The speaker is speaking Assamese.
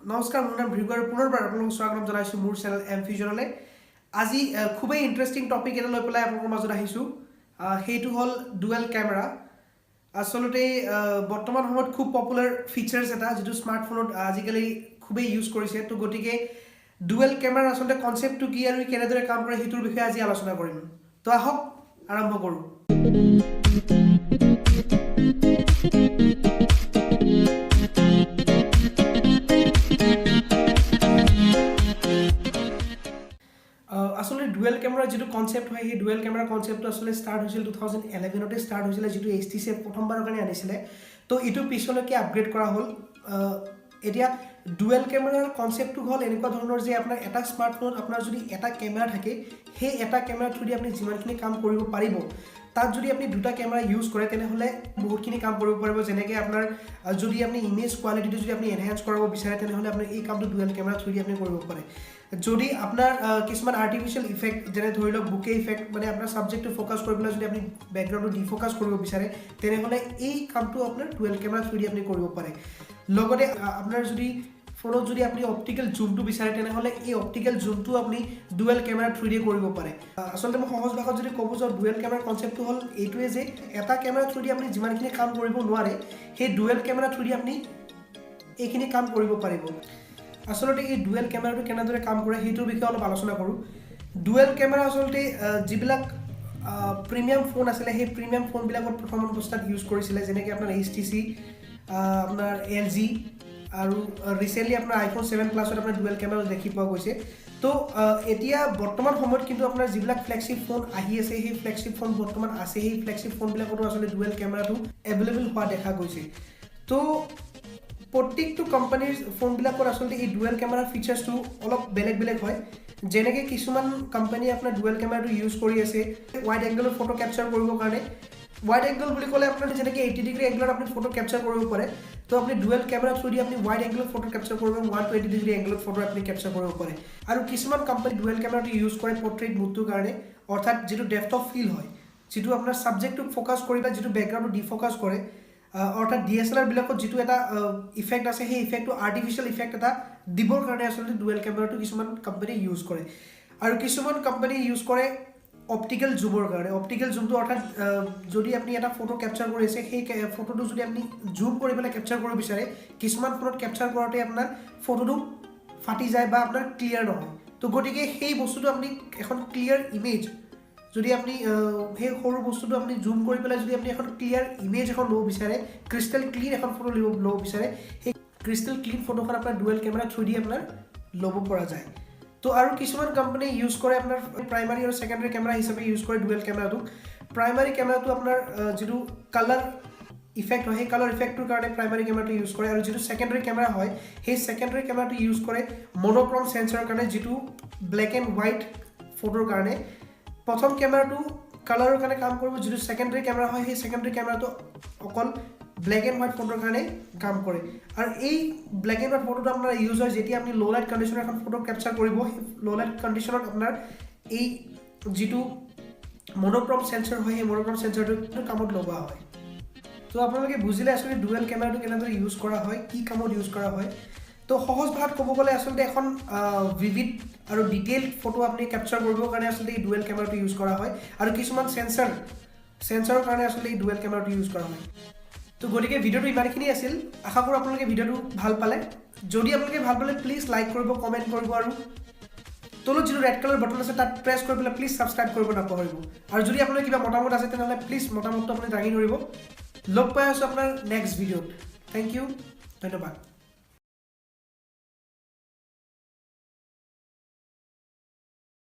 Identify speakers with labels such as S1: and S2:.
S1: নমস্কাৰ মোৰ নাম ভিগুৱাৰ পুনৰবাৰ আপোনালোকক স্বাগতম জনাইছোঁ মোৰ চেনেল এম ফিউজনলৈ। আজি খুবেই ইণ্টাৰেষ্টিং টপিক এটা লৈ পেলাই আপোনালোকৰ মাজত আহিছোঁ। সেইটো হ'ল ডুৱেল কেমেৰা। আচলতে বৰ্তমান সময়ত খুব পপুলাৰ ফিচাৰ্ছ এটা যিটো স্মাৰ্টফোনত আজিকালি খুবেই ইউজ কৰিছে। তো গতিকে ডুৱেল কেমেৰাৰ আচলতে কনচেপ্টটো কি আৰু কেনেদৰে কাম কৰে সেইটোৰ বিষয়ে আজি আলোচনা কৰিম। তো আহক আৰম্ভ কৰোঁ। আসলে ডুৱেল কেমেৰাৰ যিটো কনচেপ্ট হয় সেই ডুৱেল কেমেৰা কনচেপ্টটো আসলে ষ্টাৰ্ট হৈছিল 2011তে ষ্টাৰ্ট হৈছিলে, যিটো HTC প্ৰথমবাৰৰ কাৰণে আনিছিলে। তো এইটো পিছলৈকে আপগ্ৰেড কৰা হ'ল। এতিয়া ডুৱেল কেমেৰাৰ কনচেপ্টটো হ'ল এনেকুৱা ধৰণৰ যে আপোনাৰ এটা স্মাৰ্টফোনত আপোনাৰ যদি এটা কেমেৰা থাকে, সেই এটা কেমেৰা থ্ৰুদি আপুনি যিমানখিনি কাম কৰিব পাৰিব, তাত যদি আপুনি দুটা কেমেৰা ইউজ কৰে তেনেহ'লে বহুতখিনি কাম কৰিব পাৰিব। যেনেকৈ আপোনাৰ যদি আপুনি ইমেজ কোৱালিটিটো যদি আপুনি এনহেঞ্চ কৰাব বিচাৰে তেনেহ'লে আপুনি এই কামটো ডুৱেল কেমেৰা থ্ৰুদি আপুনি কৰিব পাৰে। যদি আপোনাৰ কিছুমান আৰ্টিফিচিয়েল ইফেক্ট যেনে ধৰি লওক বুকে ইফেক্ট, মানে আপোনাৰ ছাবজেক্টটো ফ'কাছ কৰিবলৈ যদি আপুনি বেকগ্ৰাউণ্ডটো ডিফ'কাছ কৰিব বিচাৰে তেনেহ'লে এই কামটো আপোনাৰ ডুৱেল কেমেৰা থ্ৰুদি আপুনি কৰিব পাৰে। লগতে আপোনাৰ যদি ফোনত যদি আপুনি অপটিকেল জুমটো বিচাৰে তেনেহ'লে এই অপটিকেল জুমটো আপুনি ডুৱেল কেমেৰা থ্ৰুদি কৰিব পাৰে। আচলতে মই সহজ ভাষাত যদি ক'ব যাওঁ, ডুৱেল কেমেৰাৰ কনচেপ্টটো হ'ল এইটোৱে যে এটা কেমেৰা থ্ৰুদি আপুনি যিমানখিনি কাম কৰিব নোৱাৰে সেই ডুৱেল কেমেৰা থ্ৰুদি আপুনি এইখিনি কাম কৰিব পাৰিব। আচলতে এই ডুৱেল কেমেৰাটো কেনেদৰে কাম কৰে সেইটোৰ বিষয়ে অলপ আলোচনা কৰোঁ। ডুৱেল কেমেৰা আচলতে যিবিলাক প্ৰিমিয়াম ফোন আছিলে সেই প্ৰিমিয়াম ফোনবিলাকত প্ৰথম অৱস্থাত ইউজ কৰিছিলে, যেনেকৈ আপোনাৰ HTC, আপোনাৰ LG আৰু ৰিচেণ্টলি আপোনাৰ iPhone 7 Plusত আপোনাৰ ডুৱেল কেমেৰা দেখি পোৱা গৈছে। তো এতিয়া বৰ্তমান সময়ত কিন্তু আপোনাৰ যিবিলাক ফ্লেগশ্বিপ ফোন আহি আছে, সেই ফ্লেগশ্বিপ ফোন বৰ্তমান আছে, সেই ফ্লেগশ্বিপ ফোনবিলাকতো আচলতে ডুৱেল কেমেৰাটো এভেইলেবল হোৱা দেখা গৈছে। তো প্ৰত্যেকটো কোম্পানীৰ ফোনবিলাকত আচলতে এই ডুৱেল কেমেৰাৰ ফিচাৰ্ছটো অলপ বেলেগ বেলেগ হয়। যেনেকৈ কিছুমান কোম্পানীয়ে আপোনাৰ ডুৱেল কেমেৰাটো ইউজ কৰি আছে ৱাইড এংগলৰ ফটো কেপচাৰ কৰিবৰ কাৰণে। ৱাইড এংগল বুলি ক'লে আপোনাৰ যেনেকৈ 80 ডিগ্ৰী এংগলত আপুনি ফটো কেপচাৰ কৰিব পাৰে, তো আপুনি ডুৱেল কেমেৰা থ্ৰুদি আপুনি ৱাইড এংগলত ফটো কেপচাৰ কৰিব, 120 ডিগ্ৰী এংগলত ফটো আপুনি কেপচাৰ কৰিব পাৰে। আৰু কিছুমান কোম্পানী ডুৱেল কেমেৰাটো ইউজ কৰে পৰ্ট্ৰেইট মুডটোৰ কাৰণে, অৰ্থাৎ যিটো ডেপথ অফ ফিল হয়, যিটো আপোনাৰ ছাবজেক্টটোক ফ'কাছ কৰি বা যিটো বেকগ্ৰাউণ্ডটো ডিফ'কাছ কৰে, অৰ্থাৎ DSLR বিলাকত যিটো এটা ইফেক্ট আছে সেই ইফেক্টটো আৰ্টিফিচিয়েল ইফেক্ট এটা দিবৰ কাৰণে আচলতে ডুৱেল কেমেৰাটো কিছুমান কোম্পানীয়ে ইউজ কৰে। আৰু কিছুমান কোম্পানীয়ে ইউজ কৰে অপটিকেল জুমৰ কাৰণে। অপটিকেল জুমটো অৰ্থাৎ যদি আপুনি এটা ফটো কেপচাৰ কৰি আছে, সেই ফটোটো যদি আপুনি জুম কৰি পেলাই কেপচাৰ কৰিব বিচাৰে, কিছুমান ফটোত কেপচাৰ কৰোঁতে আপোনাৰ ফটোটো ফাটি যায় বা আপোনাৰ ক্লিয়াৰ নহয়। তো গতিকে সেই বস্তুটো আপুনি এখন ক্লিয়াৰ ইমেজ যদি আপুনি সেই সৰু বস্তুটো আপুনি জুম কৰি পেলাই যদি আপুনি এখন ক্লিয়াৰ ইমেজ এখন ল'ব বিচাৰে, ক্ৰিষ্টেল ক্লিন এখন ফটো ল'ব বিচাৰে, সেই ক্ৰিষ্টেল ক্লিন ফটোখন আপোনাৰ ডুৱেল কেমেৰা থ্ৰুদি আপোনাৰ ল'ব পৰা যায়। তো আৰু কিছুমান কোম্পানীয়ে ইউজ কৰে আপোনাৰ প্ৰাইমাৰী আৰু ছেকেণ্ডাৰী কেমেৰা হিচাপে ইউজ কৰে ডুৱেল কেমেৰাটো। প্ৰাইমাৰী কেমেৰাটো আপোনাৰ যিটো কালাৰ ইফেক্ট হয় সেই কালাৰ ইফেক্টটোৰ কাৰণে প্ৰাইমাৰী কেমেৰাটো ইউজ কৰে, আৰু যিটো ছেকেণ্ডাৰী কেমেৰা হয় সেই ছেকেণ্ডাৰী কেমেৰাটো ইউজ কৰে মনোক্ৰম চেন্সৰৰ কাৰণে, যিটো ব্লেক এণ্ড হোৱাইট ফটোৰ কাৰণে। প্ৰথম কেমেৰাটো কালাৰৰ কাৰণে কাম কৰিব, যিটো ছেকেণ্ডাৰী কেমেৰা হয় সেই ছেকেণ্ডাৰী কেমেৰাটো অকল ব্লেক এণ্ড হোৱাইট ফটোৰ কাৰণে কাম কৰে। আৰু এই ব্লেক এণ্ড হোৱাইট ফটোটো আপোনাৰ ইউজ হয় যেতিয়া আপুনি ল' লাইট কণ্ডিশ্যনত এখন ফটো কেপচাৰ কৰিব, সেই ল' লাইট কণ্ডিশ্যনত আপোনাৰ এই যিটো মনোক্ৰম চেন্সৰ হয় সেই মনোক্ৰম চেন্সৰটো কামত লগোৱা হয়। তো আপোনালোকে বুজিলে আচলতে ডুৱেল কেমেৰাটো কেনেদৰে ইউজ কৰা হয়, কি কামত ইউজ কৰা হয়। তো সহজ ভাষাত ক'ব গ'লে আচলতে এখন ভিভিড আৰু ডিটেইল ফটো আপুনি কেপচাৰ কৰিবৰ কাৰণে আচলতে এই ডুৱেল কেমেৰাটো ইউজ কৰা হয়। আৰু কিছুমান চেন্সৰৰ কাৰণে আচলতে এই ডুৱেল কেমেৰাটো ইউজ কৰা হয়। তো গতিকে ভিডিঅ'টো ইমানখিনি আছিল। আশা কৰোঁ আপোনালোকে ভিডিঅ'টো ভাল পালে। যদি আপোনালোকে ভাল পালে প্লিজ লাইক কৰিব, কমেণ্ট কৰিব, আৰু তলত যিটো ৰেড কালাৰ বটন আছে তাত প্ৰেছ কৰি পেলাই প্লিজ ছাবস্ক্ৰাইব কৰিব নাপাহৰিব। আৰু যদি আপোনাৰ কিবা মতামত আছে তেনেহ'লে প্লিজ মতামতটো আপুনি দাঙি ধৰিব। লগ পাই আছোঁ আপোনাৰ নেক্সট ভিডিঅ'ত। থেংক ইউ, ধন্যবাদ।